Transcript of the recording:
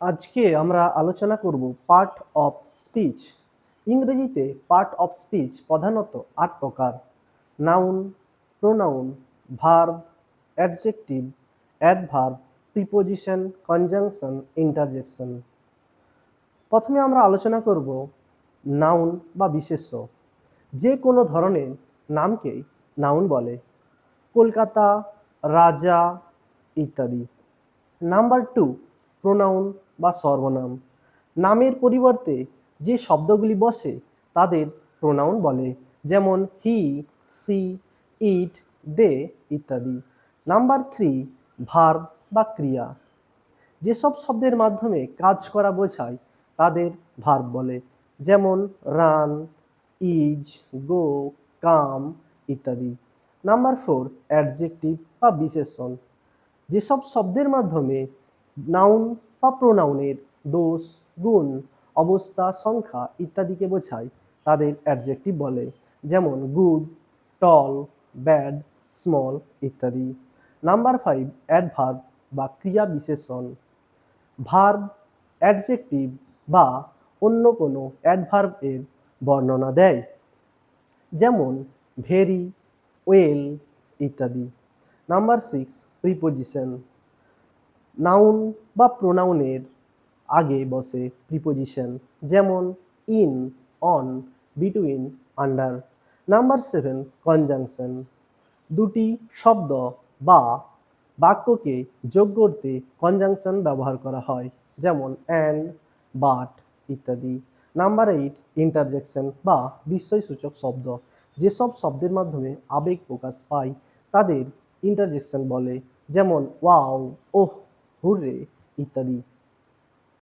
আজকে আমরা আলোচনা করব পার্ট অফ স্পিচ। ইংরেজিতে পার্ট অফ স্পিচ প্রধানত ৮ প্রকার: noun, pronoun, verb, adjective, adverb, preposition, conjunction, interjection. প্রথমে আমরা আলোচনা করব নাউন বা বিশেষ্য। যে কোনো ধরনের নামকেই নাউন বলে। কলকাতা, রাজা ইত্যাদি। নাম্বার 2, প্রোনাউন বা সর্বনাম। নামের পরিবর্তে যে শব্দগুলি বসে তাদের প্রোনাউন বলে, যেমন হি, সি, ইট, দে ইত্যাদি। নাম্বার 3, ভার্ব বা ক্রিয়া। যেসব শব্দের মাধ্যমে কাজ করা বোঝায় তাদের ভার্ব বলে, যেমন রান, ইজ, গো, কাম ইত্যাদি। নাম্বার 4, অ্যাডজেক্টিভ বা বিশেষণ। যেসব শব্দের মাধ্যমে নাউন বা প্রোনাউনের দোষ, গুণ, অবস্থা, সংখ্যা ইত্যাদিকে বোঝায় তাদের অ্যাডজেক্টিভ বলে, যেমন গুড, টল, ব্যাড, স্মল ইত্যাদি। নাম্বার 5, অ্যাডভার্ব বা ক্রিয়া বিশেষণ। ভার্ব, অ্যাডজেক্টিভ বা অন্য কোনো অ্যাডভার্ব এর বর্ণনা দেয়, যেমন ভেরি, ওয়েল ইত্যাদি। Number 6, preposition. নাউন বা প্রোনাউনের আগে বসে প্রিপোজিশন, যেমন in, on, between, under. Number 7, conjunction. দুটি শব্দ বা বাক্যকে যোগ করতে কনজাংশন ব্যবহার করা হয়, যেমন অ্যান্ড, বাট ইত্যাদি। নাম্বার 8, ইন্টারজেকশন বা বিস্ময়সূচক শব্দ। যেসব শব্দের মাধ্যমে আবেগ প্রকাশ পায় তাদের ইন্টারজেকশন বলে, যেমন ওয়াও, ওহ, হুররে ইত্যাদি।